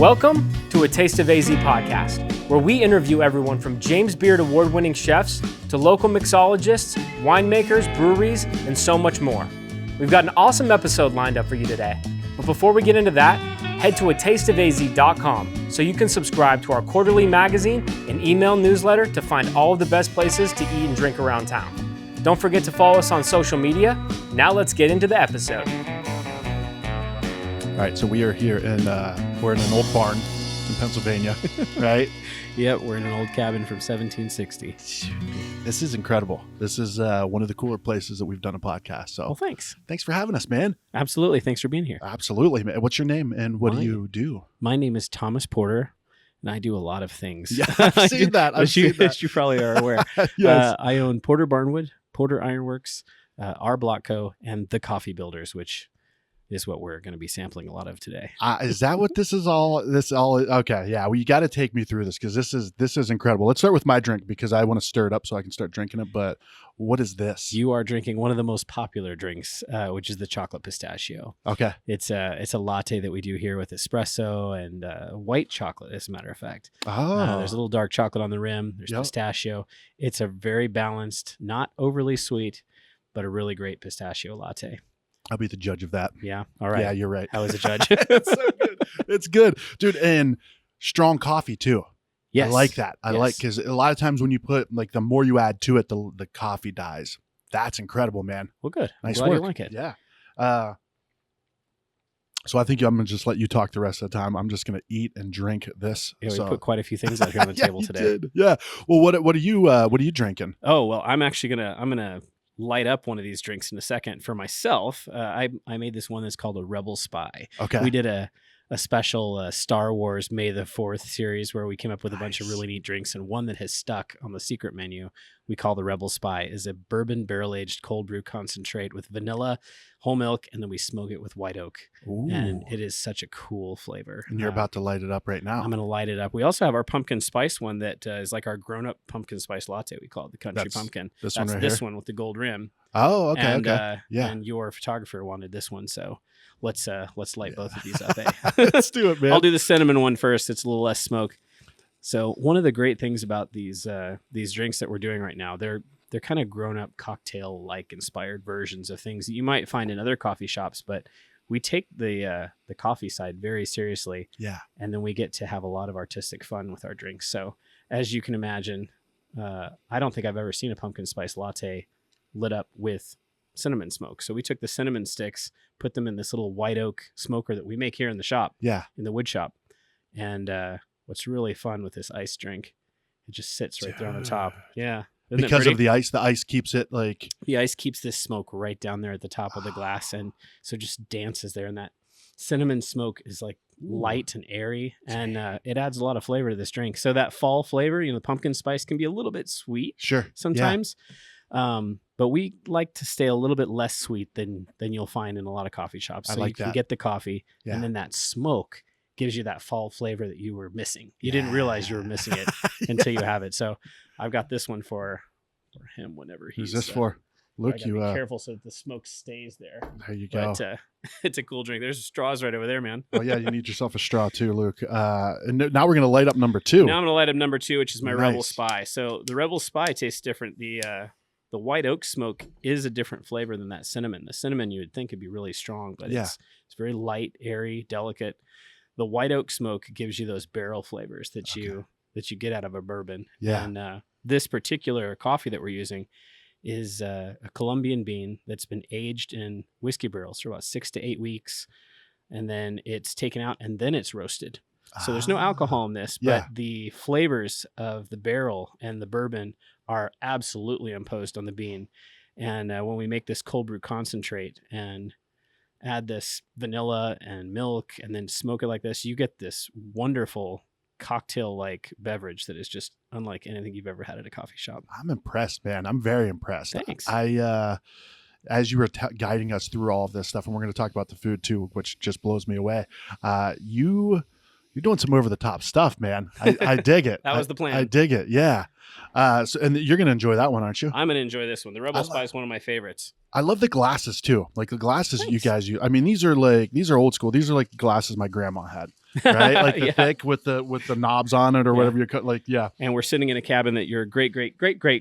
Welcome to A Taste of AZ podcast, where we interview everyone from James Beard award-winning chefs to local mixologists, winemakers, breweries, and so much more. We've got an awesome episode lined up for you today. But before we get into that, head to atasteofaz.com so you can subscribe to our quarterly magazine and email newsletter to find all of the best places to eat and drink around town. Don't forget to follow us on social media. Now let's get into the episode. All right, so we are here in we're in an old barn in Pennsylvania, right? Yep, we're in an old cabin from 1760. This is incredible. This is one of the cooler places that we've done a podcast. So, Well, thanks. Thanks for having us, man. Absolutely. Thanks for being here. Absolutely, man. What's your name and what do you do? My name is Thomas Porter, and I do a lot of things. Yeah, I've seen that. As you probably are aware. Yes. I own Porter Barnwood, Porter Ironworks, our Block Co., and the Coffee Builders, which is what we're going to be sampling a lot of today. Is that what this is all? Okay, yeah. Well, you got to take me through this because this is incredible. Let's start with my drink because I want to stir it up so I can start drinking it. But what is this? You are drinking one of the most popular drinks, which is the chocolate pistachio. Okay. It's a latte that we do here with espresso and white chocolate, as a matter of fact. Oh. There's a little dark chocolate on the rim. There's pistachio. It's a very balanced, not overly sweet, but a really great pistachio latte. I'll be the judge of that. Yeah. All right. Yeah, you're right. How is a judge? It's so good. It's good, dude. And strong coffee too. Yes. I like that. I Yes. like because a lot of times when you put like the more you add to it, the coffee dies. That's incredible, man. Well, good. Nice I'm glad work. you like it. Yeah. So I think I'm gonna just let you talk the rest of the time. I'm just gonna eat and drink this. Yeah, we so. put quite a few things out here on the table you today. did. Yeah. Well, what are you drinking? Oh, well, I'm actually gonna light up one of these drinks in a second for myself. I made this one that's called a Rebel Spy. Okay. We did a special Star Wars May the 4th series where we came up with a bunch of really neat drinks, and one that has stuck on the secret menu we call the Rebel Spy is a bourbon barrel-aged cold brew concentrate with vanilla, whole milk, and then we smoke it with white oak. Ooh. And it is such a cool flavor. And you're about to light it up right now. I'm going to light it up. We also have our pumpkin spice one that is like our grown-up pumpkin spice latte. We call it the country pumpkin. That's one here? One with the gold rim. Oh, okay, And, okay. Yeah. And your photographer wanted this one, so let's light both of these up. Eh? Let's do it, man. I'll do the cinnamon one first. It's a little less smoke. So one of the great things about these drinks that we're doing right now, they're kind of grown-up cocktail-like inspired versions of things that you might find in other coffee shops, but we take the coffee side very seriously. Yeah. And then we get to have a lot of artistic fun with our drinks. So as you can imagine, I don't think I've ever seen a pumpkin spice latte lit up with cinnamon smoke. So we took the cinnamon sticks, put them in this little white oak smoker that we make here in the shop. Yeah. In the wood shop. And what's really fun with this ice drink, it just sits right there on the top. Yeah. Isn't because of the ice keeps it like... The ice keeps this smoke right down there at the top of the glass. And so it just dances there. And that cinnamon smoke is like light and airy. And it adds a lot of flavor to this drink. So that fall flavor, the pumpkin spice can be a little bit sweet. Sure. Sometimes. Yeah. But we like to stay a little bit less sweet than you'll find in a lot of coffee shops. So you can get the coffee and then that smoke gives you that fall flavor that you were missing. You didn't realize you were missing it until you have it. So I've got this one for him whenever he's... Who's this for? Luke, be careful so that the smoke stays there. There you go. But it's a cool drink. There's straws right over there, man. Oh yeah, you need yourself a straw too, Luke. And now we're gonna light up number 2. Now I'm gonna light up number 2, which is my Rebel Spy. So the Rebel Spy tastes different. The white oak smoke is a different flavor than that cinnamon. The cinnamon you would think would be really strong, but it's very light, airy, delicate. The white oak smoke gives you those barrel flavors that you get out of a bourbon. Yeah. And this particular coffee that we're using is a Colombian bean that's been aged in whiskey barrels for about 6 to 8 weeks. And then it's taken out and then it's roasted. So there's no alcohol in this, but the flavors of the barrel and the bourbon are absolutely imposed on the bean. And when we make this cold brew concentrate and add this vanilla and milk and then smoke it like this, you get this wonderful cocktail-like beverage that is just unlike anything you've ever had at a coffee shop. I'm impressed, man. I'm very impressed. Thanks. As you were guiding us through all of this stuff, and we're going to talk about the food too, which just blows me away. You're doing some over the top stuff, man. I dig it. That was the plan. I dig it. Yeah. And you're going to enjoy that one, aren't you? I'm going to enjoy this one. The Rebel Spy is one of my favorites. I love the glasses too. Like the glasses you guys use. I mean, these are old school. These are like glasses my grandma had. right? Like the Yeah. thick with the knobs on it or whatever you cut. Like, yeah. And we're sitting in a cabin that your great grandma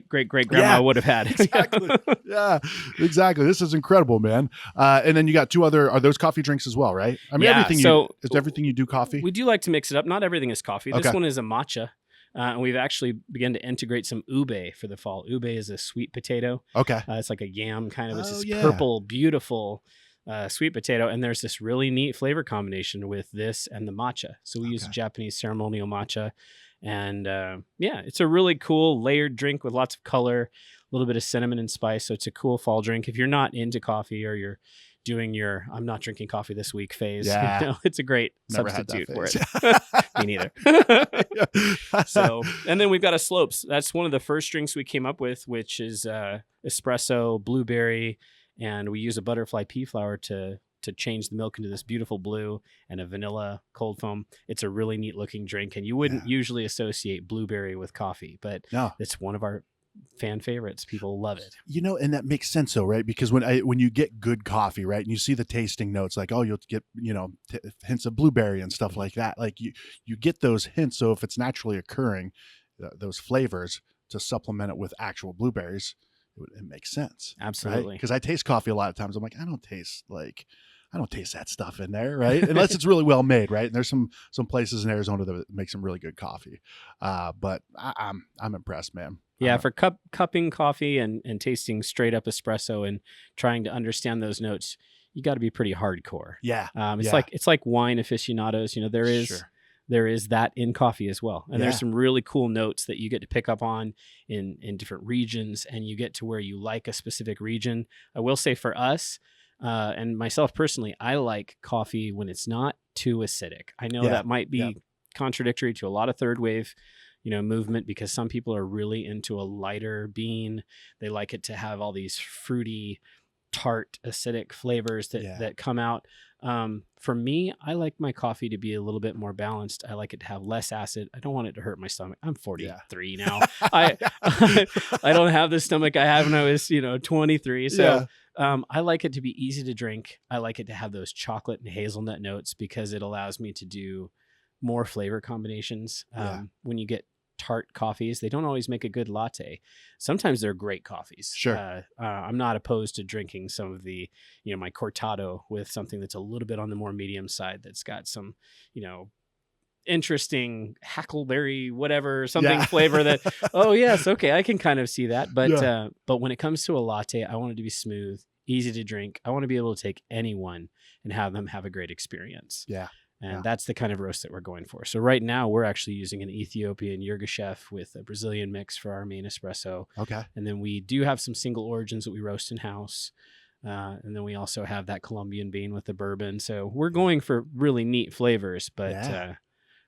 Yeah, would have had. exactly. Yeah, exactly. This is incredible, man. And then you got two other, are those coffee drinks as well, right? I mean, Yeah, is everything you do coffee? We do like to mix it up. Not everything is coffee. This Okay. one is a matcha. And we've actually begun to integrate some ube for the fall. Ube is a sweet potato. Okay. It's like a yam kind of. It's Oh, this yeah. purple, beautiful sweet potato. And there's this really neat flavor combination with this and the matcha. So we use a Okay. Japanese ceremonial matcha. And yeah, it's a really cool layered drink with lots of color, a little bit of cinnamon and spice. So it's a cool fall drink. If you're not into coffee or you're doing your I'm not drinking coffee this week phase, Yeah. it's a great Never had that substitute for phase. it. Me neither. So, and then we've got a slopes. That's one of the first drinks we came up with, which is espresso, blueberry, and we use a butterfly pea flower to change the milk into this beautiful blue, and a vanilla cold foam. It's a really neat looking drink, and you wouldn't usually associate blueberry with coffee, but No. it's one of our fan favorites. People love it. And that makes sense though, right? Because when you get good coffee, right, and you see the tasting notes, like, oh, you'll get, hints of blueberry and stuff like that. Like you get those hints. So if it's naturally occurring, those flavors to supplement it with actual blueberries, it makes sense. Absolutely. Because I taste coffee a lot of times. I'm like, I don't taste that stuff in there, right? Unless it's really well made, right? And there's some places in Arizona that make some really good coffee. But I'm impressed, man. Yeah, for cupping coffee and tasting straight up espresso and trying to understand those notes, you got to be pretty hardcore. Yeah. It's like wine aficionados. There is that in coffee as well. And there's some really cool notes that you get to pick up on in different regions, and you get to where you like a specific region. I will say for us, and myself personally, I like coffee when it's not too acidic. I know that might be contradictory to a lot of third wave, movement, because some people are really into a lighter bean. They like it to have all these fruity, tart, acidic flavors that come out. For me, I like my coffee to be a little bit more balanced. I like it to have less acid. I don't want it to hurt my stomach. I'm 43 now. I don't have the stomach I had when I was 23. So I like it to be easy to drink. I like it to have those chocolate and hazelnut notes because it allows me to do more flavor combinations. When you get tart coffees, they don't always make a good latte. Sometimes they're great coffees. Sure. I'm not opposed to drinking some of the, my cortado with something that's a little bit on the more medium side that's got some, interesting hackleberry whatever flavor that oh yes, okay, I can kind of see that. But when it comes to a latte, I want it to be smooth, easy to drink. I want to be able to take anyone and have them have a great experience. And that's the kind of roast that we're going for. So right now we're actually using an Ethiopian Yirgacheffe with a Brazilian mix for our main espresso. Okay. And then we do have some single origins that we roast in house. And then we also have that Colombian bean with the bourbon. So we're going for really neat flavors, but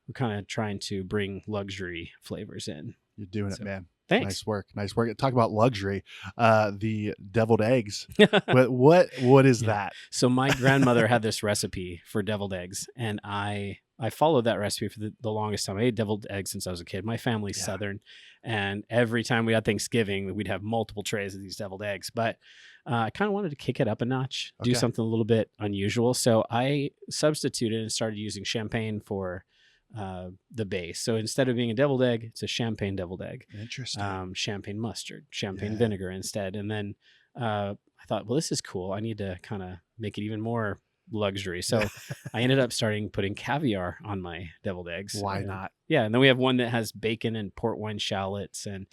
we're kind of trying to bring luxury flavors in. You're doing it, man. Thanks. Nice work. Talk about luxury. The deviled eggs. What is that? So my grandmother had this recipe for deviled eggs, and I followed that recipe for the longest time. I ate deviled eggs since I was a kid. My family's Southern, and every time we had Thanksgiving, we'd have multiple trays of these deviled eggs. But I kind of wanted to kick it up a notch, do something a little bit unusual. So I substituted and started using champagne for the base. So instead of being a deviled egg, it's a champagne deviled egg. Interesting. Champagne mustard, champagne vinegar instead. And then I thought, well, this is cool. I need to kind of make it even more luxury. So I ended up putting caviar on my deviled eggs. Why not? Yeah. And then we have one that has bacon and port wine shallots and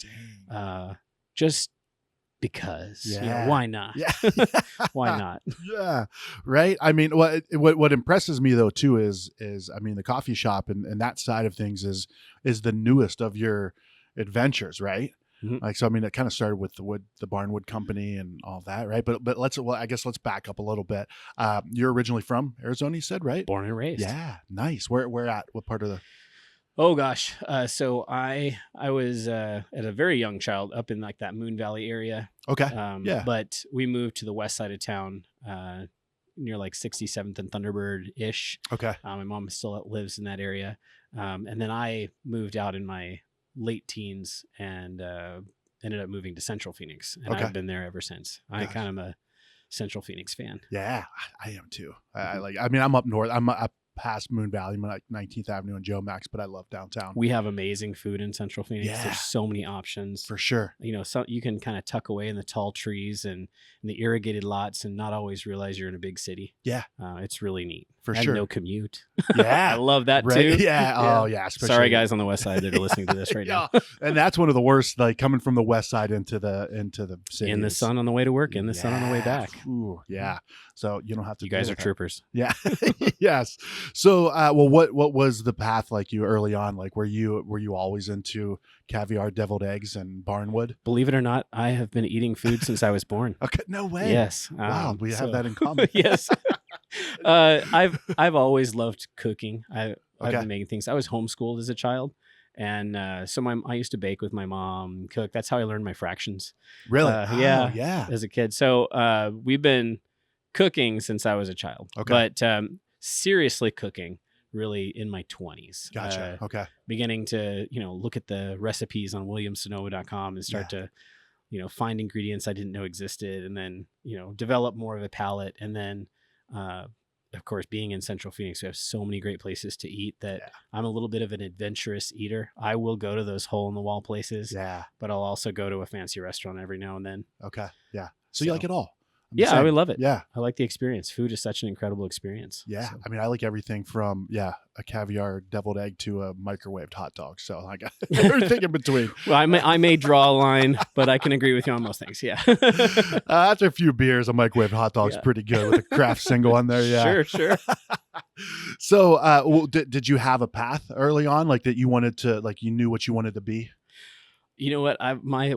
just because. Why not? Why not? Yeah. Right. I mean, what impresses me though too is I mean, the coffee shop and that side of things is the newest of your adventures, right? Mm-hmm. Like, so I mean, it kind of started with the Barnwood Company and all that, right? But I guess let's back up a little bit. You're originally from Arizona, you said, right? Born and raised. Yeah, nice. Where at? What part of the? Oh gosh, so I was at a very young child up in like that Moon Valley area. Okay. But we moved to the west side of town, near like 67th and Thunderbird ish. Okay. My mom still lives in that area, and then I moved out in my late teens and ended up moving to Central Phoenix, and I've been there ever since. I kind of am a Central Phoenix fan. Yeah, I am too. I mean, I'm up north. I'm up past Moon Valley, like 19th Avenue and Joe Max, but I love downtown. We have amazing food in Central Phoenix. Yeah. There's so many options. For sure. So you can kind of tuck away in the tall trees and in the irrigated lots and not always realize you're in a big city. Yeah. It's really neat. For and sure. no commute. Yeah. I love that right? too. Yeah. Oh, yeah. Sorry, guys on the west side that are listening to this right now. And that's one of the worst, like coming from the west side into the city. In the sun on the way to work, in the sun on the way back. Ooh, yeah. So you don't have to. You guys are troopers. Yeah. Yes. So, well, what was the path like you early on? Like, were you always into caviar, deviled eggs, and barnwood? Believe it or not, I have been eating food since I was born. Okay. No way. Yes. Wow. We have that in common. Yes. I've always loved cooking. I've Okay. been making things. I was homeschooled as a child, and so I used to bake with my mom, cook. That's how I learned my fractions. Really? Yeah. Oh, yeah. As a kid. So we've been cooking since I was a child. Okay. But seriously cooking really in my 20s. Gotcha. Okay. Beginning to look at the recipes on williamsonoma.com and start to find ingredients I didn't know existed, and then develop more of a palate, and then of course, being in Central Phoenix, we have so many great places to eat that I'm a little bit of an adventurous eater. I will go to those hole in the wall places, but I'll also go to a fancy restaurant every now and then. Okay. Yeah. So you like it all? Yeah, I would love it. Yeah. I like the experience. Food is such an incredible experience. Yeah. So. I mean, I like everything from, a caviar deviled egg to a microwaved hot dog. So I got everything in between. Well, I may draw a line, but I can agree with you on most things. Yeah. After a few beers, a microwaved hot dog's pretty good with a craft single on there. Yeah. Sure. So did you have a path early on, like that you wanted to, like you knew what you wanted to be? You know what?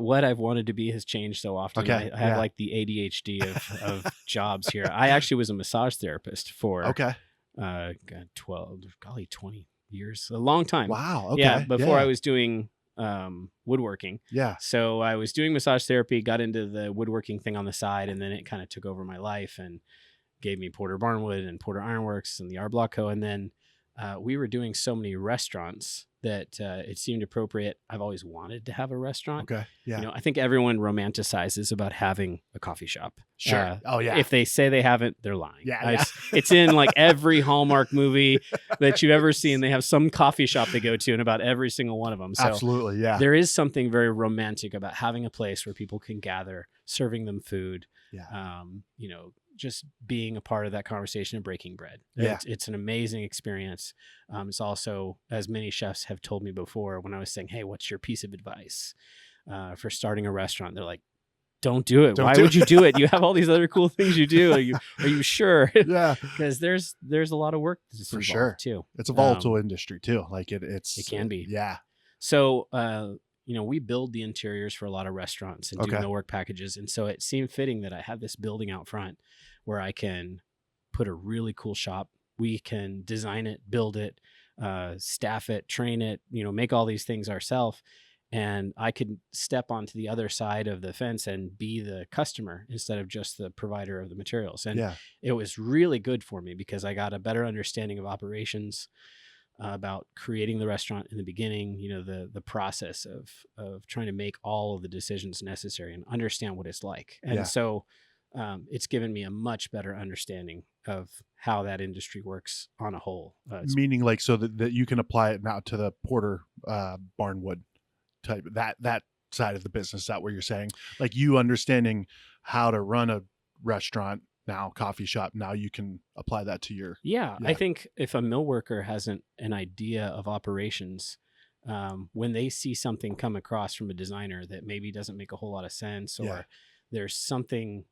What I've wanted to be has changed so often. Okay. I have like the ADHD of jobs here. I actually was a massage therapist for 20 years, a long time. Wow. Okay. Yeah. Before I was doing woodworking. Yeah. So I was doing massage therapy, got into the woodworking thing on the side, and then it kind of took over my life and gave me Porter Barnwood and Porter Ironworks and the R Block Co. And then we were doing so many restaurants that it seemed appropriate. I've always wanted to have a restaurant. Okay. Yeah. I think everyone romanticizes about having a coffee shop. Sure. Oh yeah. If they say they haven't, they're lying. Yeah. It's in like every Hallmark movie that you've ever seen. They have some coffee shop they go to in about every single one of them. So absolutely. Yeah. there is something very romantic about having a place where people can gather, serving them food. Yeah. Just being a part of that conversation and breaking bread. Yeah. It's an amazing experience. It's also, as many chefs have told me before, when I was saying, hey, what's your piece of advice for starting a restaurant? They're like, don't do it. Why would you do it? You have all these other cool things you do. Are you sure? Yeah. Because there's a lot of work that's for involved sure too. It's a volatile industry too. Like it can be. Yeah. So, we build the interiors for a lot of restaurants and do millwork packages. And so it seemed fitting that I have this building out front where I can put a really cool shop. We can design it, build it, staff it, train it, make all these things ourselves. And I could step onto the other side of the fence and be the customer instead of just the provider of the materials. And it was really good for me because I got a better understanding of operations, about creating the restaurant in the beginning, the process of trying to make all of the decisions necessary and understand what it's like. And so it's given me a much better understanding of how that industry works on a whole. Meaning like, so that you can apply it now to the Porter Barnwood type, that side of the business. Is that what you're saying? Like you understanding how to run a restaurant now, coffee shop, now you can apply that to your. Yeah. I think if a mill worker has an idea of operations, when they see something come across from a designer that maybe doesn't make a whole lot of sense, or there's something,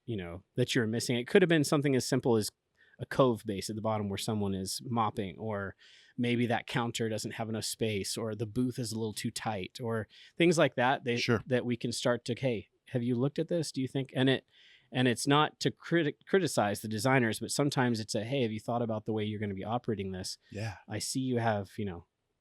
that you're missing. It could have been something as simple as a cove base at the bottom where someone is mopping, or maybe that counter doesn't have enough space, or the booth is a little too tight, or things like that. That we can start to, hey, have you looked at this? Do you think? And it's not to criticize the designers, but sometimes it's hey, have you thought about the way you're going to be operating this? Yeah. I see you have,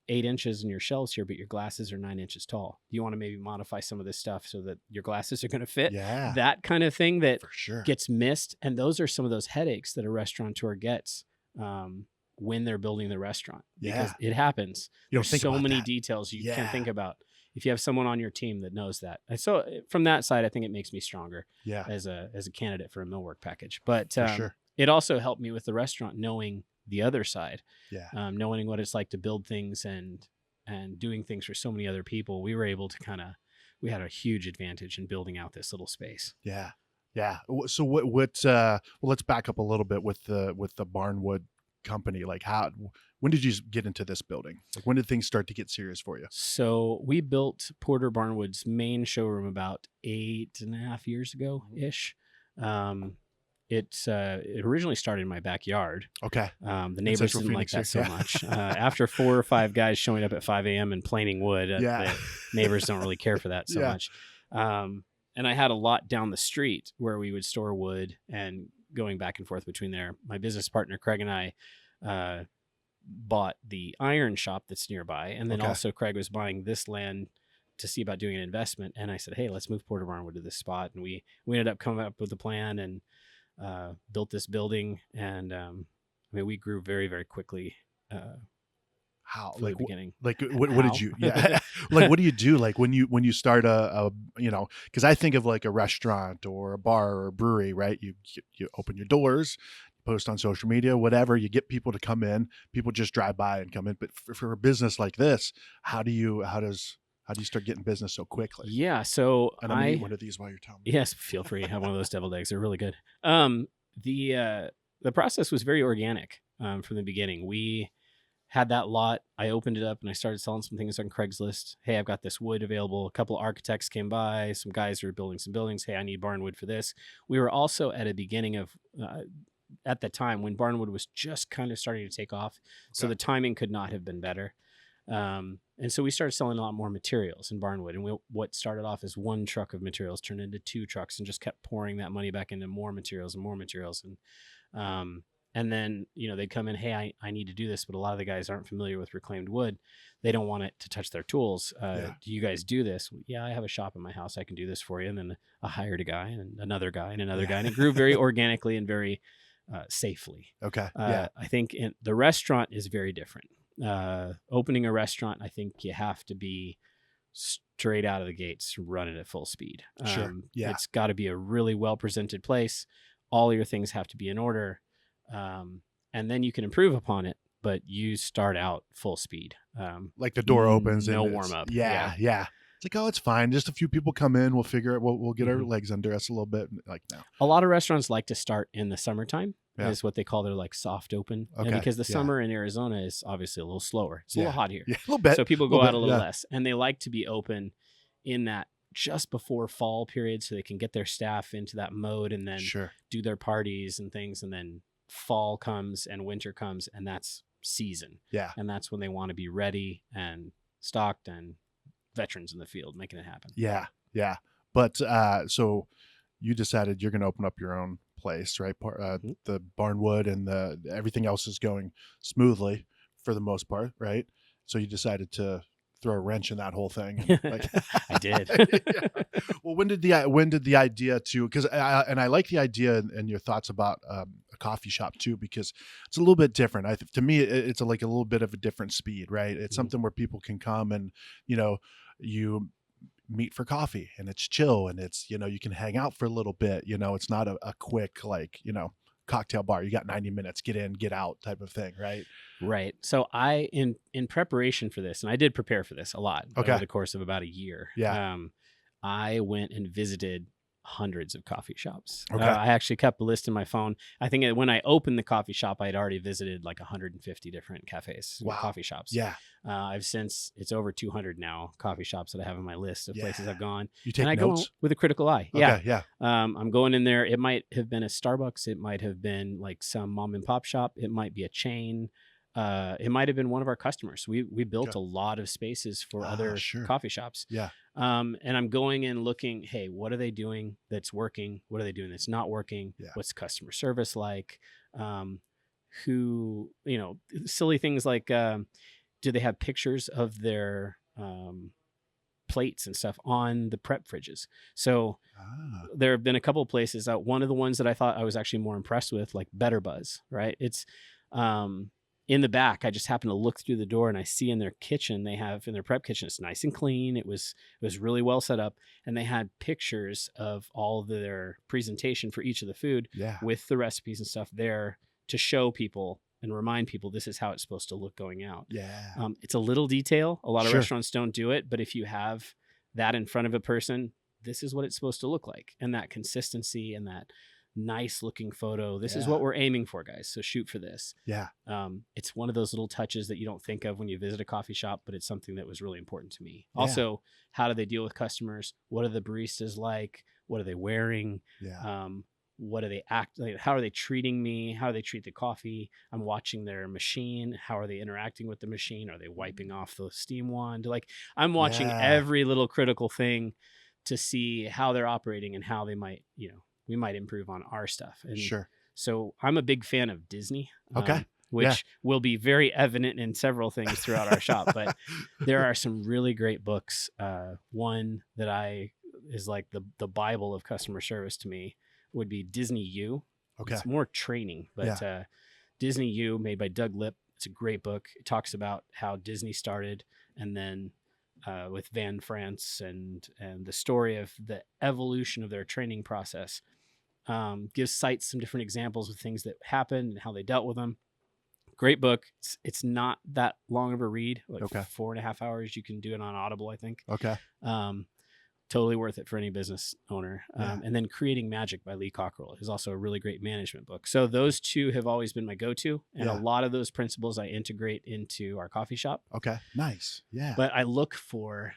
8 inches in your shelves here, but your glasses are 9 inches tall. Do you want to maybe modify some of this stuff so that your glasses are going to fit? Yeah. That kind of thing that for sure gets missed. And those are some of those headaches that a restaurateur gets when they're building the restaurant. Because it happens. There's so many details you can think about if you have someone on your team that knows that. And so from that side, I think it makes me stronger as a candidate for a millwork package. But it also helped me with the restaurant, knowing the other side. Yeah. Knowing what it's like to build things and doing things for so many other people, we were able to we had a huge advantage in building out this little space. Yeah. Yeah. So well, let's back up a little bit with the Barnwood company. Like when did you get into this building? Like when did things start to get serious for you? So we built Porter Barnwood's main showroom about 8.5 years ago ish. It originally started in my backyard. Okay. The neighbors Central didn't like Phoenix that here. so much. After 4 or 5 guys showing up at 5 a.m. and planing wood, Yeah. the neighbors don't really care for that so Yeah. much. And I had a lot down the street where we would store wood, and going back and forth between there. My business partner, Craig, and I bought the iron shop that's nearby. And then Okay. also Craig was buying this land to see about doing an investment. And I said, hey, let's move Porter Barnwood to this spot. And we ended up coming up with a plan and built this building. And we grew very, very quickly. How? From the beginning. Like what did you? Yeah. Like what do you do? Like when you start a because I think of like a restaurant or a bar or a brewery, right? You open your doors, post on social media, whatever. You get people to come in. People just drive by and come in. But for a business like this, how do you start getting business so quickly? Yeah. So And I'm gonna eat one of these while you're telling me. Yes, feel free. Have one of those deviled eggs. They're really good. The process was very organic from the beginning. We had that lot. I opened it up and I started selling some things on Craigslist. Hey, I've got this wood available. A couple of architects came by. Some guys who were building some buildings. Hey, I need barnwood for this. We were also at a beginning of at the time when barnwood was just kind of starting to take off. So the timing could not have been better. And so we started selling a lot more materials in barnwood. And what started off as 1 truck of materials turned into 2 trucks and just kept pouring that money back into more materials and more materials. And then, they'd come in, hey, I need to do this, but a lot of the guys aren't familiar with reclaimed wood. They don't want it to touch their tools. Do you guys do this? Yeah, I have a shop in my house. I can do this for you. And then I hired a guy and another guy and another guy. And it grew very organically and very safely. Okay. I think the restaurant is very different. Opening a restaurant, I think you have to be straight out of the gates running at full speed. Sure. Yeah. It's got to be a really well presented place. All your things have to be in order. And then you can improve upon it, but you start out full speed. Like the door opens. No and warm up. Yeah. It's like, oh, it's fine. Just a few people come in. We'll figure it. We'll get our legs under us a little bit. Like no. A lot of restaurants like to start in the summertime. Yeah. Is what they call their like soft open. Okay. And because the summer in Arizona is obviously a little slower. It's a little hot here. Yeah, a little bit. So people go out a little less, and they like to be open in that just before fall period so they can get their staff into that mode and then do their parties and things. And then fall comes and winter comes, and that's season. Yeah. And that's when they want to be ready and stocked and veterans in the field making it happen. Yeah. Yeah. But so you decided you're going to open up your own place, right? The barnwood and everything else is going smoothly for the most part, right? So you decided to throw a wrench in that whole thing. Like, I did. Yeah. Well, when did the idea to? Because I like the idea and your thoughts about a coffee shop too, because it's a little bit different. To me, it's like a little bit of a different speed, right? It's something where people can come and you meet for coffee and it's chill and it's you can hang out for a little bit. It's not a quick cocktail bar. You got 90 minutes, get in, get out type of thing, right? Right. So I in preparation for this, and I did prepare for this a lot over the course of about a year. Yeah. I went and visited hundreds of coffee shops. Okay. I actually kept a list in my phone. I think when I opened the coffee shop, I had already visited like 150 different cafes, coffee shops. Yeah. It's over 200 now coffee shops that I have on my list of places I've gone. You take and notes? I go with a critical eye. Okay, yeah. I'm going in there. It might have been a Starbucks. It might have been like some mom and pop shop. It might be a chain. It might have been one of our customers. We built a lot of spaces for other coffee shops. Yeah. And I'm going in looking, hey, what are they doing that's working? What are they doing that's not working? Yeah. What's customer service like? Who, silly things like, do they have pictures of their plates and stuff on the prep fridges? So there have been a couple of places. One of the ones that I thought I was actually more impressed with, like Better Buzz, right? It's in the back. I just happened to look through the door and I see in their kitchen, they have in their prep kitchen, it's nice and clean. It was really well set up, and they had pictures of all of their presentation for each of the food with the recipes and stuff there to show people and remind people this is how it's supposed to look going out. Yeah. It's a little detail. A lot of Sure. restaurants don't do it, but if you have that in front of a person, this is what it's supposed to look like. And that consistency and that nice looking photo. This is Yeah. what we're aiming for, guys. So shoot for this. Yeah. It's one of those little touches that you don't think of when you visit a coffee shop, but it's something that was really important to me. Yeah. Also, how do they deal with customers? What are the baristas like? What are they wearing? Yeah. What do they act like? How are they treating me? How do they treat the coffee? I'm watching their machine. How are they interacting with the machine? Are they wiping off the steam wand? Like, I'm watching Yeah. every little critical thing to see how they're operating and how they might, we might improve on our stuff. And Sure. so I'm a big fan of Disney. Okay. Which Yeah. will be very evident in several things throughout our shop. But there are some really great books. One that is like the Bible of customer service to me would be Disney U. Okay. It's more training, but Disney U, made by Doug Lipp. It's a great book. It talks about how Disney started, and then with Van France and the story of the evolution of their training process. Cites some different examples of things that happened and how they dealt with them. Great book. It's not that long of a read, like Okay. 4.5 hours. You can do it on Audible, I think. Okay. Totally worth it for any business owner. Yeah. And then Creating Magic by Lee Cockerell is also a really great management book. So those two have always been my go-to. And Yeah. a lot of those principles I integrate into our coffee shop. Okay. Nice. Yeah. But I look for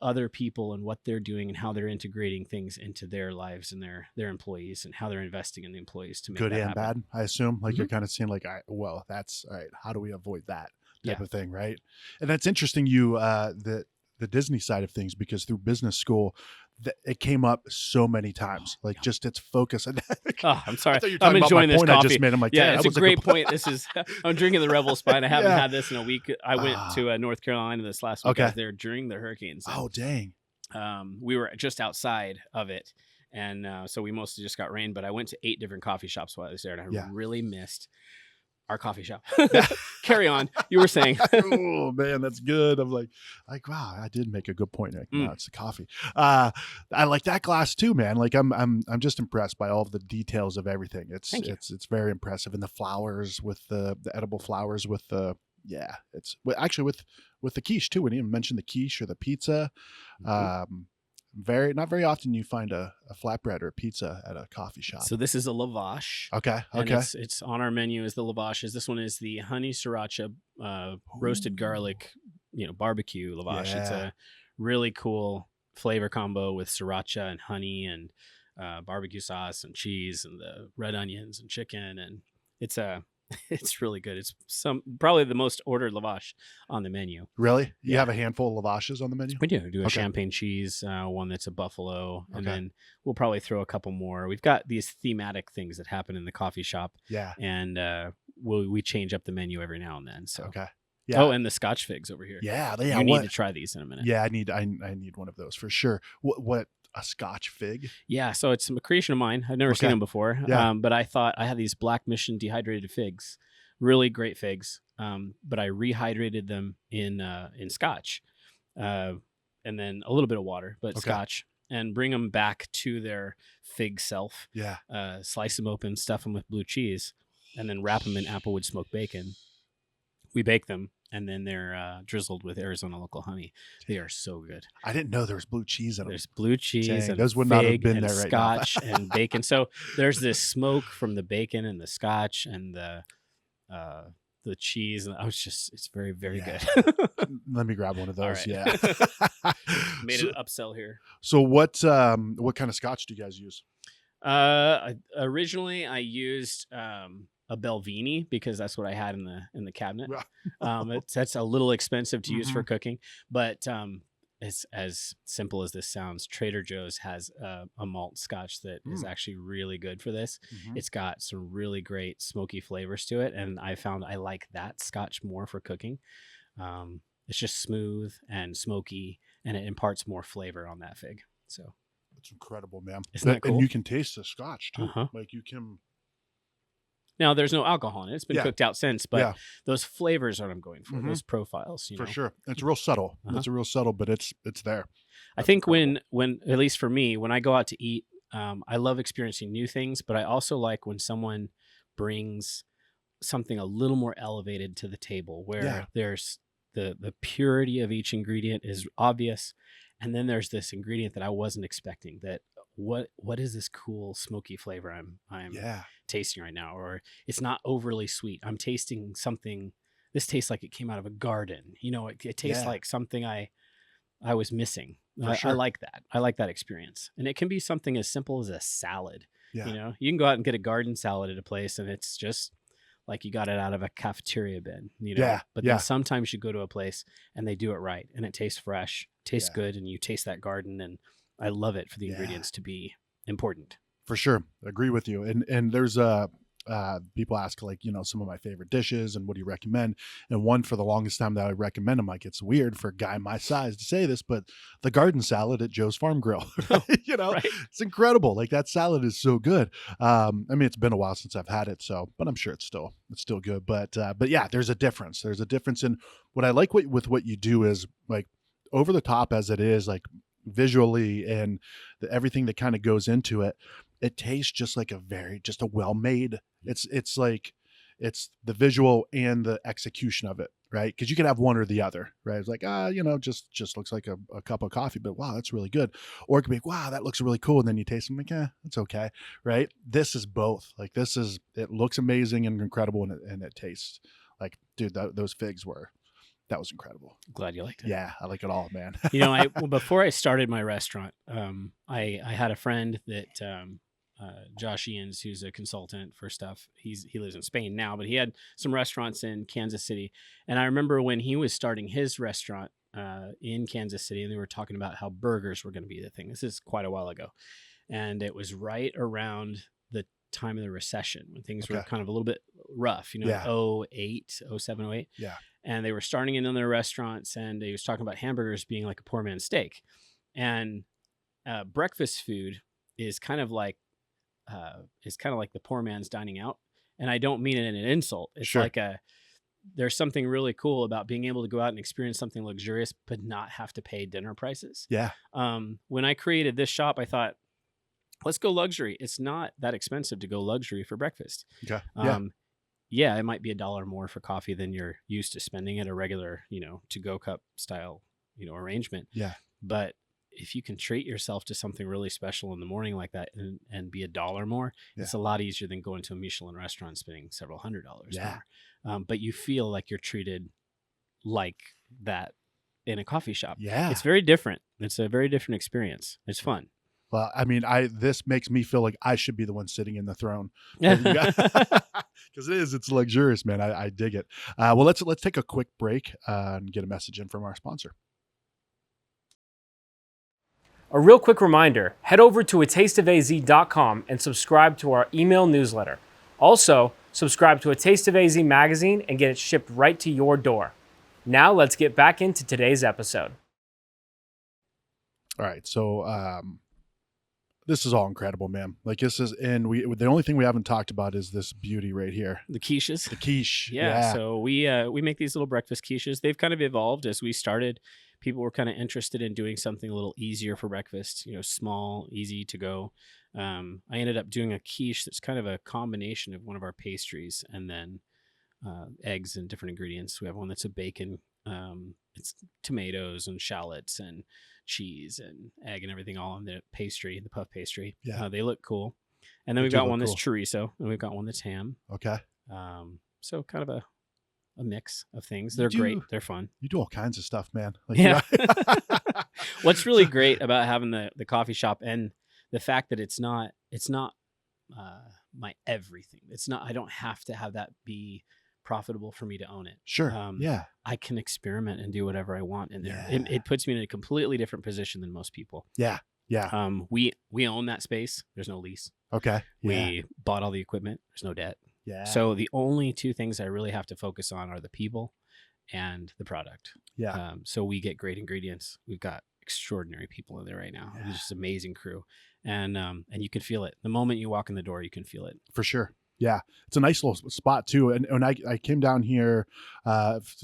other people and what they're doing and how they're integrating things into their lives and their employees and how they're investing in the employees to make Good that and happen. bad, I assume. Like you're kind of seeing like, well, that's all right. How do we avoid that type of thing, right? And that's interesting. You the Disney side of things, because through business school, it came up so many times. Like just its focus. Oh, I'm sorry. I thought you were I'm talking about enjoying my this point I coffee. just made. I'm like, Yeah, "Dang, it's that a was great good point. This is I'm drinking the Rebel Spine. I haven't Yeah. had this in a week. I went to North Carolina this last week. Okay. I was there during the hurricanes. Oh, dang. We were just outside of it, and so we mostly just got rain. But I went to 8 different coffee shops while I was there, and I really missed our coffee shop. Carry on. You were saying. Oh man, that's good. I'm like, wow, I did make a good point. Like, no, it's the coffee. I like that glass too, man. Like I'm just impressed by all of the details of everything. It's very impressive. And the flowers with the edible flowers with the it's actually with the quiche too. We didn't even mention the quiche or the pizza. Not very often you find a flatbread or a pizza at a coffee shop. So this is a lavash. Okay. And it's on our menu as the lavages. This one is the honey sriracha roasted garlic, barbecue lavash. It's a really cool flavor combo with sriracha and honey and barbecue sauce and cheese and the red onions and chicken, and it's really good. It's probably the most ordered lavash on the menu. Really? You have a handful of lavashes on the menu? We do a champagne cheese, one that's a buffalo, and then we'll probably throw a couple more. We've got these thematic things that happen in the coffee shop. Yeah. And we change up the menu every now and then. So Yeah. Oh, and the Scotch figs over here. Yeah. You need to try these in a minute. Yeah, I need one of those for sure. What a Scotch fig? Yeah, so it's a creation of mine. I've never seen them before. Yeah. But I thought I had these Black Mission dehydrated figs, really great figs. But I rehydrated them in Scotch, and then a little bit of water, but Scotch, and bring them back to their fig self. Yeah. Slice them open, stuff them with blue cheese, and then wrap them in applewood smoked bacon. We bake them, and then they're drizzled with Arizona local honey. They are so good. I didn't know there was blue cheese in them. There's blue cheese and those would not have fig been and there right Scotch now. and bacon. So there's this smoke from the bacon and the Scotch and the cheese. And it's very, very good. Let me grab one of those. All Yeah. Made an upsell here. So what kind of Scotch do you guys use? Originally I used a Belvini because that's what I had in the cabinet. That's a little expensive to use for cooking, but it's as simple as this sounds. Trader Joe's has a malt Scotch that is actually really good for this. It's got some really great smoky flavors to it, and I found I like that Scotch more for cooking. It's just smooth and smoky, and it imparts more flavor on that fig. So it's incredible, man. Isn't that cool? And you can taste the Scotch too. Like you can. Now, there's no alcohol in it. It's been cooked out since, but those flavors are what I'm going for, those profiles. For sure. It's real subtle. It's real subtle, but it's there. I think when, at least for me, when I go out to eat, I love experiencing new things, but I also like when someone brings something a little more elevated to the table where Yeah. there's the purity of each ingredient is obvious. And then there's this ingredient that I wasn't expecting, that what is this cool smoky flavor I'm Yeah. tasting right now? Or it's not overly sweet. I'm tasting something, this tastes like it came out of a garden. It tastes Yeah. like something I was missing. For I sure. like that. I like that experience. And it can be something as simple as a salad. Yeah. You can go out and get a garden salad at a place and it's just like you got it out of a cafeteria bin, Yeah. But Yeah. then sometimes you go to a place and they do it right and it tastes fresh, tastes Yeah. good, and you taste that garden. And I love it for the Yeah. ingredients to be important. For sure. Agree with you. And there's people ask, like, some of my favorite dishes and what do you recommend? And one for the longest time that I recommend, I'm like, it's weird for a guy my size to say this, but the garden salad at Joe's Farm Grill, right? Right. It's incredible. Like, that salad is so good. I mean, it's been a while since I've had it, but I'm sure it's still good. But yeah, there's a difference. There's a difference in what I like with what you do is, like, over the top as it is, like, visually and everything that kind of goes into it, it tastes just like just a well-made. It's like, it's the visual and the execution of it, right? Because you can have one or the other, right? It's like, just looks like a cup of coffee, but wow, that's really good. Or it could be, wow, that looks really cool. And then you taste them, like, it's okay, right? This is both. Like, it looks amazing and incredible, and it tastes like, dude, those figs that was incredible. Glad you liked it. Yeah, I like it all, man. Before I started my restaurant, I had a friend that Josh Ians, who's a consultant for stuff. He lives in Spain now, but he had some restaurants in Kansas City. And I remember when he was starting his restaurant in Kansas City, and they were talking about how burgers were going to be the thing. This is quite a while ago. And it was right around the time of the recession when things were kind of a little bit rough, Yeah. 08, 07, 08. Yeah. And they were starting in their restaurants, and he was talking about hamburgers being like a poor man's steak. And breakfast food is kind of like the poor man's dining out. And I don't mean it in an insult. It's Sure. like there's something really cool about being able to go out and experience something luxurious, but not have to pay dinner prices. Yeah. When I created this shop, I thought, let's go luxury. It's not that expensive to go luxury for breakfast. Okay. Yeah, it might be $1 more for coffee than you're used to spending at a regular, to-go cup style, arrangement. Yeah. But if you can treat yourself to something really special in the morning like that and be $1 more, it's a lot easier than going to a Michelin restaurant and spending several $100s more. But you feel like you're treated like that in a coffee shop. Yeah. It's very different. It's a very different experience. It's fun. Well, I mean, this makes me feel like I should be the one sitting in the throne, because it's luxurious, man. I dig it. Well, let's take a quick break and get a message in from our sponsor. A real quick reminder, head over to atasteofaz.com and subscribe to our email newsletter. Also, subscribe to A Taste of AZ magazine and get it shipped right to your door. Now let's get back into today's episode. All right, so this is all incredible, man. Like, this is, and the only thing we haven't talked about is this beauty right here. The quiches. The quiche. Yeah. So we make these little breakfast quiches. They've kind of evolved as we started. People were kind of interested in doing something a little easier for breakfast, small, easy to go. I ended up doing a quiche that's kind of a combination of one of our pastries and then eggs and different ingredients. We have one that's a bacon. It's tomatoes and shallots and cheese and egg and everything all in the pastry, the puff pastry. Yeah. They look cool. And then we've got one that's chorizo, and we've got one that's ham. Okay. So kind of a mix of things. They're great. They're fun. You do all kinds of stuff, man. Like, yeah. What's really great about having the coffee shop and the fact that it's not my everything. I don't have to have that be profitable for me to own it. Sure. Yeah. I can experiment and do whatever I want in there. Yeah. It puts me in a completely different position than most people. Yeah. Yeah. We own that space. There's no lease. Okay. Yeah. We bought all the equipment. There's no debt. Yeah. So the only two things I really have to focus on are the people and the product. Yeah. So we get great ingredients. We've got extraordinary people in there right now. Yeah. It's just an amazing crew. And you can feel it. The moment you walk in the door, you can feel it. For sure. Yeah. It's a nice little spot too. And when I came down here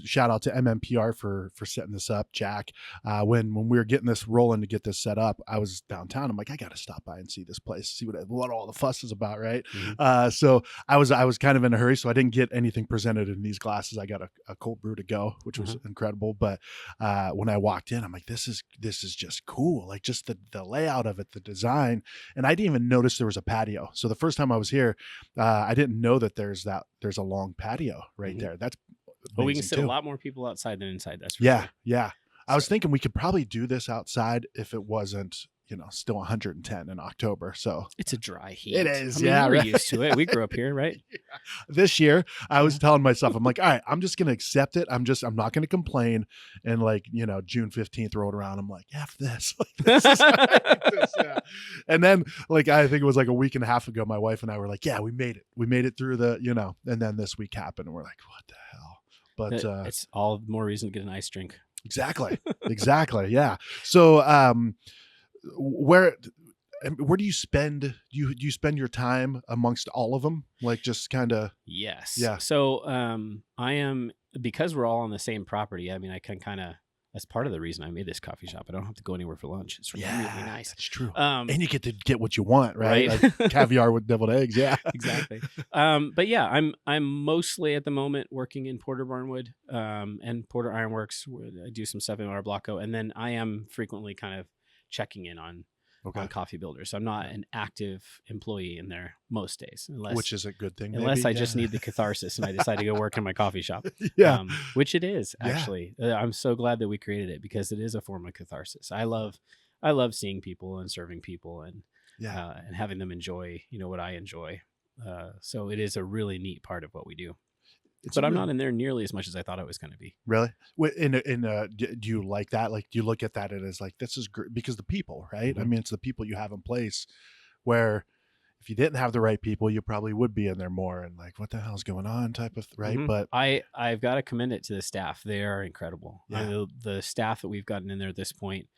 shout out to MMPR for setting this up, Jack. When we were getting this rolling to get this set up, I was downtown. I'm like, I got to stop by and see this place, see what all the fuss is about, right? So I was kind of in a hurry, so I didn't get anything presented in these glasses. I got a cold brew to go, which was incredible. But when I walked in, I'm like, this is just cool. Like just the layout of it, the design. And I didn't even notice there was a patio. So the first time I was here, I didn't know that there's a long patio right there. That's but we can sit too. a lot more people outside than inside. That's for yeah, sure. yeah. I was thinking we could probably do this outside if it wasn't, still 110 in October. So it's a dry heat. It is. I mean, we're used to it. We grew up here, right? This year, I was telling myself, I'm like, all right, I'm just going to accept it. I'm not going to complain. And like, June 15th rolled around. I'm like, F this. Like, this. Yeah. And then like, I think it was like a week and a half ago, my wife and I were like, yeah, we made it. We made it through and then this week happened and we're like, what the hell? But it's all the more reason to get an ice drink. Exactly. Yeah. So, where do you spend you spend your time amongst all of them, like just kind of? Yes. Yeah. So I am, because we're all on the same property, I mean, I can kind of, that's part of the reason I made this coffee shop. I don't have to go anywhere for lunch. It's really nice. That's true. And you get to get what you want, right? Like caviar with deviled eggs. Yeah. Exactly. But yeah, I'm mostly at the moment working in Porter Barnwood and Porter Ironworks. I do some stuff in Arblaco, and then I am frequently kind of checking in on Coffee Builders. I'm not an active employee in there most days, which is a good thing. Unless I just need the catharsis and I decide to go work in my coffee shop. Yeah. Which it is actually. I'm so glad that we created it because it is a form of catharsis. I love seeing people and serving people and having them enjoy, what I enjoy. So it is a really neat part of what we do. But I'm not in there nearly as much as I thought I was going to be. Really? Do you like that? Like, do you look at that as like, this is great because the people, right? I mean, it's the people you have in place where if you didn't have the right people, you probably would be in there more and like, what the hell's going on type of, right? But I've got to commend it to the staff. They are incredible. Yeah. The staff that we've gotten in there at this point,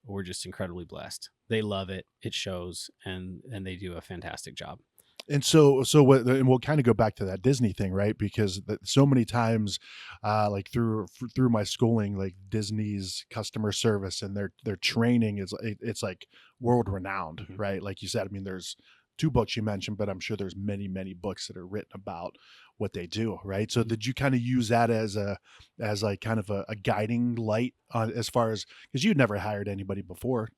we're just incredibly blessed. They love it. It shows, and they do a fantastic job. And so what, and we'll kind of go back to that Disney thing, right? Because so many times, like through my schooling, like Disney's customer service and their training it's like world renowned, right? Like you said, I mean, there's 2 books you mentioned, but I'm sure there's many books that are written about what they do, right? So did you kind of use that as like kind of a guiding light on as far as, because you'd never hired anybody before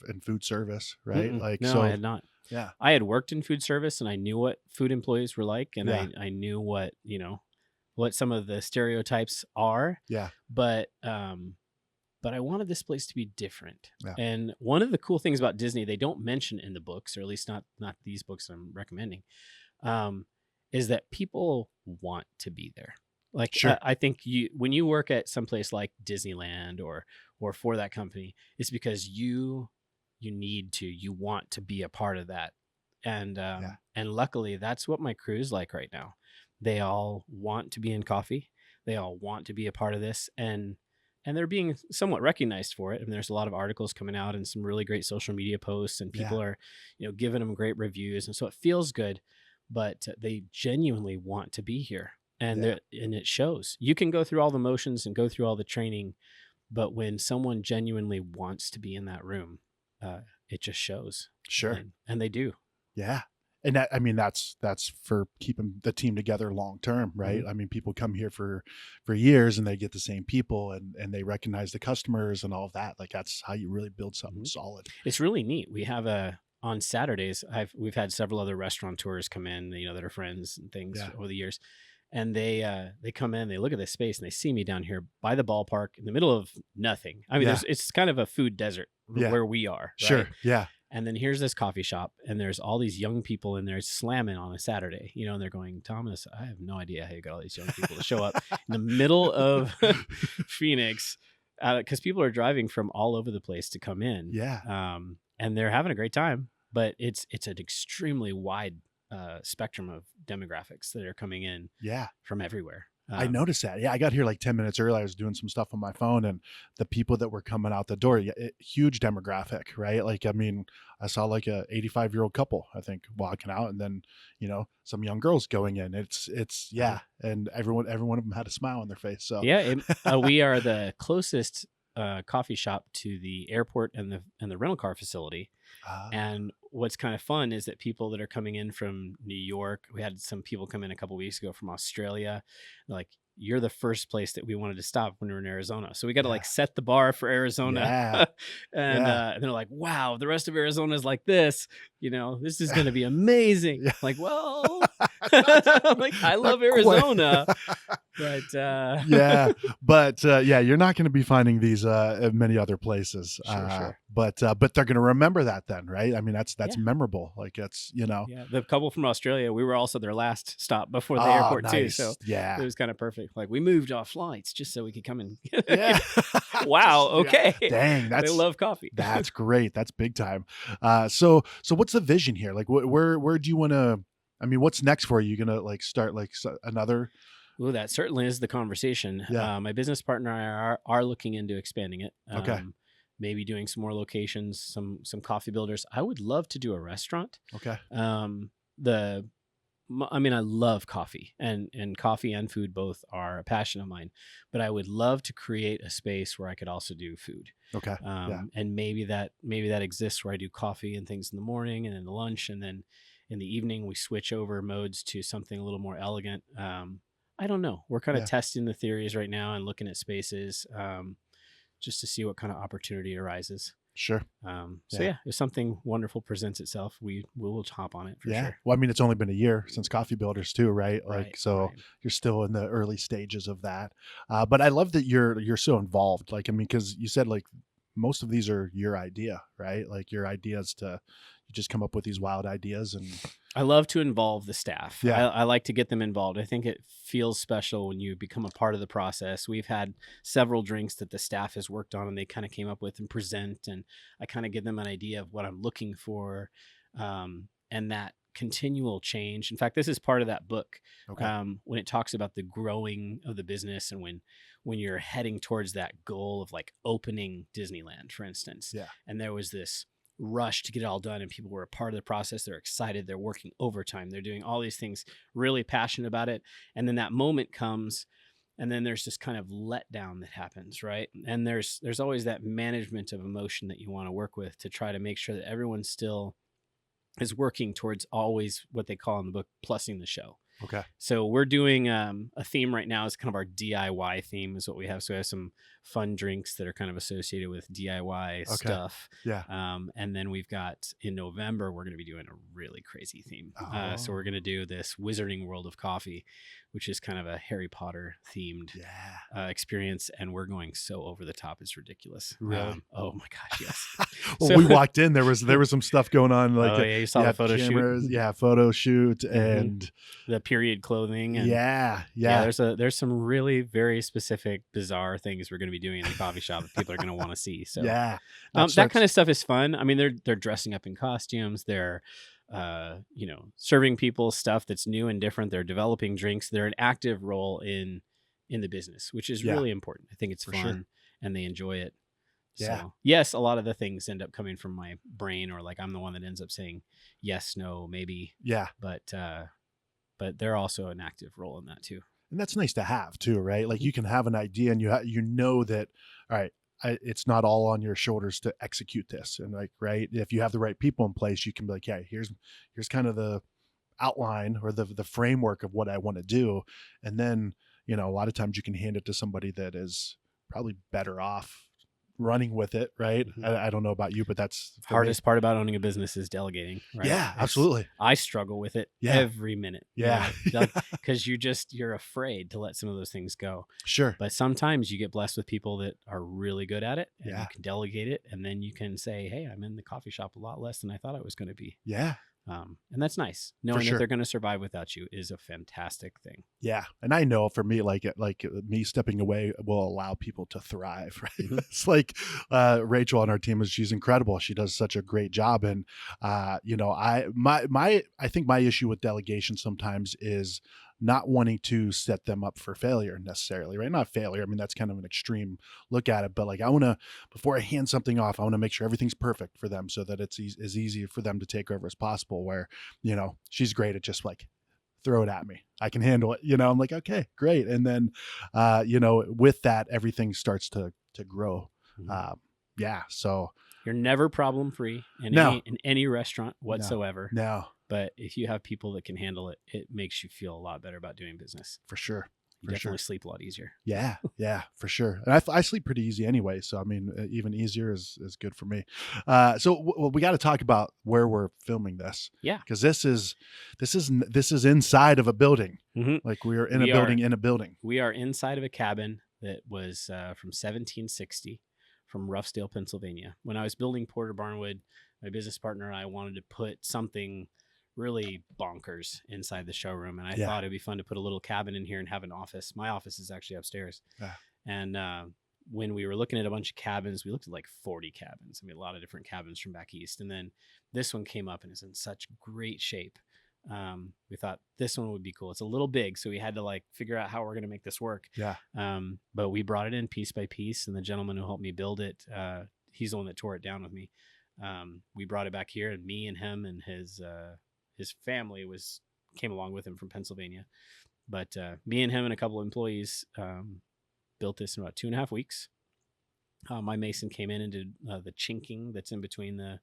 in food service, right? Like, no, so I had not. Yeah. I had worked in food service and I knew what food employees were like, and I knew what, what some of the stereotypes are. Yeah. But I wanted this place to be different. Yeah. And one of the cool things about Disney, they don't mention in the books, or at least not these books I'm recommending, is that people want to be there. Like, sure. I think when you work at someplace like Disneyland or for that company, it's because you want to be a part of that. And luckily that's what my crew's like right now. They all want to be in coffee. They all want to be a part of this, and they're being somewhat recognized for it. I mean, there's a lot of articles coming out and some really great social media posts, and people are, giving them great reviews. And so it feels good, but they genuinely want to be here. And it shows. You can go through all the motions and go through all the training, but when someone genuinely wants to be in that room, it just shows. Sure. And they do. Yeah. And that, I mean, that's for keeping the team together long term, right? I mean, people come here for years and they get the same people and they recognize the customers and all of that. Like, that's how you really build something solid. It's really neat. We have on Saturdays, we've had several other restaurateurs come in, that are friends and things over the years. And they come in, they look at this space, and they see me down here by the ballpark in the middle of nothing. I mean, it's kind of a food desert where we are. Right? Sure. Yeah. And then here's this coffee shop, and there's all these young people in there slamming on a Saturday, and they're going, Thomas, I have no idea how you got all these young people to show up in the middle of Phoenix, because people are driving from all over the place to come in. Yeah. And they're having a great time, but it's an extremely wide spectrum of demographics that are coming in from everywhere. I noticed that. Yeah, I got here like 10 minutes early. I was doing some stuff on my phone, and the people that were coming out the door, huge demographic, right? Like, I mean, I saw like a 85-year-old couple, I think, walking out, and then, some young girls going in. Yeah. And every one of them had a smile on their face. So Yeah, we are the closest coffee shop to the airport and the rental car facility. And what's kind of fun is that people that are coming in from New York, we had some people come in a couple weeks ago from Australia, like, you're the first place that we wanted to stop when we were in Arizona. So we got to like set the bar for Arizona. Yeah. And they're like, wow, the rest of Arizona is like this, this is going to be amazing. Yeah. Like, well, like, I love Arizona, but yeah, but you're not going to be finding these at many other places. Sure. But they're going to remember that then, right? I mean, that's memorable. Like, it's, Yeah, the couple from Australia, we were also their last stop before the airport too. So yeah, it was kind of perfect. Like, we moved off flights just so we could come in. Yeah. Wow. Okay. Yeah. Dang, they love coffee. That's great. That's big time. So what's the vision here? Like, where do you want to? I mean, what's next for you? You gonna like start like another? Well, that certainly is the conversation. Yeah. My business partner and I are looking into expanding it. Okay. Maybe doing some more locations, some coffee builders. I would love to do a restaurant. Okay. I love coffee, and coffee and food both are a passion of mine, but I would love to create a space where I could also do food. Okay. And maybe that exists where I do coffee and things in the morning and in the lunch, and then in the evening we switch over modes to something a little more elegant. I don't know. We're kind of testing the theories right now and looking at spaces, just to see what kind of opportunity arises. Sure. If something wonderful presents itself, we will hop on it for sure. Well, I mean, it's only been a year since Coffee Builders too, right? Like, Right, so right. you're still in the early stages of that. But I love that you're so involved. Like, I mean, because you said like most of these are your idea, right? Like your ideas you just come up with these wild ideas. And I love to involve the staff. Yeah. I like to get them involved. I think it feels special when you become a part of the process. We've had several drinks that the staff has worked on and they kind of came up with and present, and I kind of give them an idea of what I'm looking for, and that continual change. In fact, this is part of that book. Okay. When it talks about the growing of the business, and when you're heading towards that goal of like opening Disneyland, for instance. Yeah. And there was this rush to get it all done, and people were a part of the process. They're excited. They're working overtime. They're doing all these things, really passionate about it. And then that moment comes, and then there's this kind of letdown that happens, right? And there's always that management of emotion that you want to work with to try to make sure that everyone still is working towards always what they call in the book, plussing the show. Okay. So we're doing a theme right now. Is kind of our DIY theme is what we have. So we have some fun drinks that are kind of associated with DIY stuff. Yeah. And then we've got in November, we're going to be doing a really crazy theme. So we're going to do this Wizarding World of Coffee, which is kind of a Harry Potter themed experience. And we're going so over the top. It's ridiculous. Really? Oh my gosh. Yes. Well, So- we walked in, there was some stuff going on. Like, you saw the photo cameras, shoot. Photo shoot. And The period clothing. And yeah. There's some really very specific, bizarre things we're going to be doing in the coffee shop that people are going to want to see. So yeah. that kind of stuff is fun. I mean, they're dressing up in costumes. They're, serving people stuff that's new and different. They're developing drinks. They're an active role in the business, which is really important. I think it's For fun sure. and they enjoy it. Yeah. So yes, a lot of the things end up coming from my brain, or like I'm the one that ends up saying yes, no, maybe. Yeah. But they're also an active role in that too. And that's nice to have too, right? Like you can have an idea and you know that, all right, it's not all on your shoulders to execute this. And like, right, if you have the right people in place, you can be like, yeah, here's kind of the outline or the framework of what I want to do. And then, a lot of times you can hand it to somebody that is probably better off running with it, right? Mhm. I don't know about you, but that's for me. Hardest part about owning a business is delegating. Right? Yeah, absolutely. I struggle with it Yeah. every minute. Yeah. Because you're afraid to let some of those things go. Sure. But sometimes you get blessed with people that are really good at it, and Yeah. you can delegate it, and then you can say, hey, I'm in the coffee shop a lot less than I thought I was going to be. Yeah. And that's nice. Knowing sure. that they're going to survive without you is a fantastic thing. Yeah. And I know for me, like me stepping away will allow people to thrive, right? Mhm. It's like Rachel on our team she's incredible. She does such a great job. And I think my issue with delegation sometimes is not wanting to set them up for failure necessarily, right? Not failure. I mean, that's kind of an extreme look at it, but like, I want to, before I hand something off, I want to make sure everything's perfect for them so that it's as easy for them to take over as possible, where, you know, she's great at just like, throw it at me, I can handle it. You know, I'm like, okay, great. And then, you know, with that, everything starts to grow. Yeah. So you're never problem free in any restaurant whatsoever. No. But if you have people that can handle it, it makes you feel a lot better about doing business. For sure. You definitely sleep a lot easier. Yeah, for sure. And I sleep pretty easy anyway. So, I mean, even easier is good for me. So we got to talk about where we're filming this. Yeah. Because this is inside of a building. Mm-hmm. Like we are in a building. We are inside of a cabin that was from 1760 from Roughdale, Pennsylvania. When I was building Porter Barnwood, my business partner and I wanted to put something really bonkers inside the showroom, and I thought it'd be fun to put a little cabin in here and have an office. My office is actually upstairs. And when we were looking at a bunch of cabins, we looked at like 40 cabins. I mean, a lot of different cabins from back east, and then this one came up and is in such great shape. We thought this one would be cool. It's a little big, so we had to like figure out how we're going to make this work. But we brought it in piece by piece, and the gentleman who helped me build it, he's the one that tore it down with me. We brought it back here, and me and him and his family came along with him from Pennsylvania. But me and him and a couple of employees built this in about 2.5 weeks. My mason came in and did the chinking that's in between the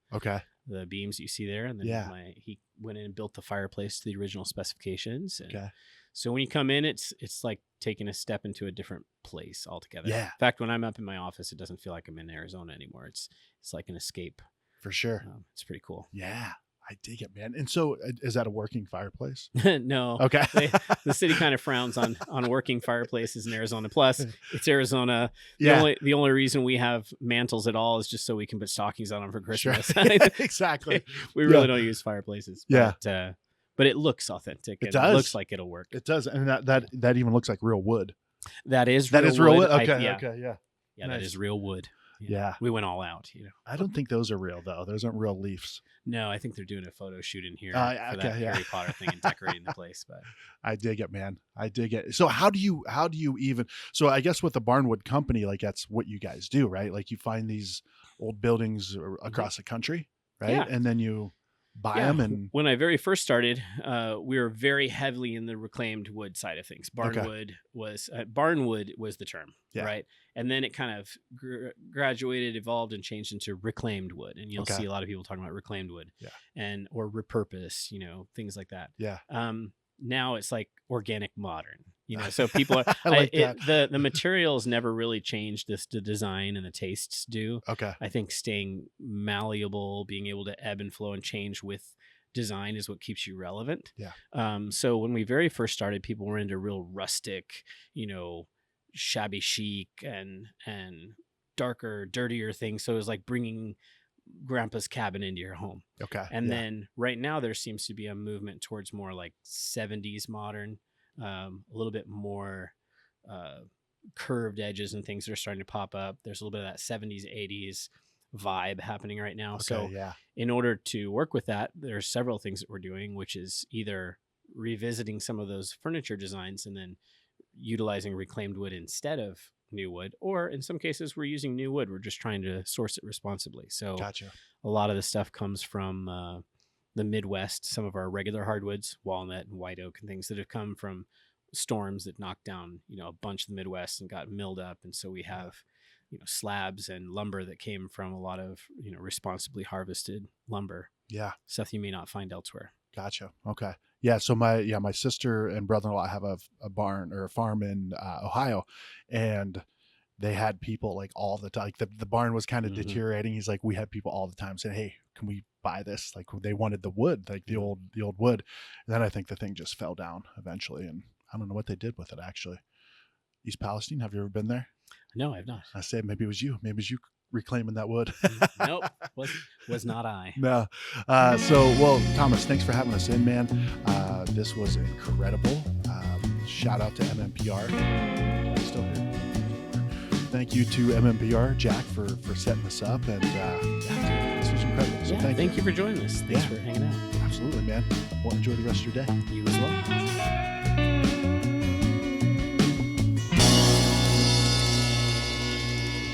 beams that you see there, and then he went in and built the fireplace to the original specifications. And so when you come in, it's like taking a step into a different place altogether. In fact, when I'm up in my office, it doesn't feel like I'm in Arizona anymore. It's like an escape. For sure. It's pretty cool. Yeah. I dig it, man. And so is that a working fireplace? No. Okay. The city kind of frowns on working fireplaces in Arizona. Plus, it's Arizona. The only reason we have mantles at all is just so we can put stockings on them for Christmas. Sure. Exactly. We really don't use fireplaces. But it looks authentic. It does. It looks like it'll work. It does. And that even looks like real wood. That is real wood. Okay. Yeah, Nice. That is real wood. Yeah. We went all out, I don't think those are real though. Those aren't real leaves. No, I think they're doing a photo shoot in here for that Harry Potter thing and decorating the place. But I dig it, man. I dig it. So how do you even, so I guess with the Barnwood Company, like that's what you guys do, right? Like you find these old buildings across the country, right? Yeah. And then you buy them. And when I very first started, we were very heavily in the reclaimed wood side of things. Barnwood was the term, right? And then it kind of graduated, evolved, and changed into reclaimed wood. And you'll see a lot of people talking about reclaimed wood, or repurpose, things like that. Now it's like organic modern, so people are, the materials never really changed. The design and the tastes do. I think staying malleable, being able to ebb and flow and change with design is what keeps you relevant. So when we very first started, people were into real rustic, shabby chic and darker, dirtier things. So it was like bringing grandpa's cabin into your home. And then right now there seems to be a movement towards more like 70s modern, a little bit more curved edges and things that are starting to pop up. There's a little bit of that 70s, 80s vibe happening right now. In order to work with that, there's several things that we're doing, which is either revisiting some of those furniture designs and then utilizing reclaimed wood instead of new wood, or in some cases we're using new wood. We're just trying to source it responsibly. So a lot of the stuff comes from the Midwest, some of our regular hardwoods, walnut and white oak and things that have come from storms that knocked down, a bunch of the Midwest and got milled up. And so we have, slabs and lumber that came from a lot of, responsibly harvested lumber. Stuff you may not find elsewhere. Okay. Yeah. So my sister and brother-in-law have a barn or a farm in Ohio, and they had people like all the time. Like the barn was kind of deteriorating. He's like, we had people all the time saying, "Hey, can we buy this?" Like they wanted the wood, like the old wood. And then I think the thing just fell down eventually, and I don't know what they did with it actually. East Palestine. Have you ever been there? No, I've not. I said maybe it was you. Maybe it was you reclaiming that wood. Nope, was not I. No. Thomas, thanks for having us in, man. This was incredible. Shout out to MMPR. Am I still here? Thank you to MMPR, Jack, for setting this up. And this was incredible. So thank you for joining us. Thanks for hanging out. Absolutely, man. Well, enjoy the rest of your day. You as well.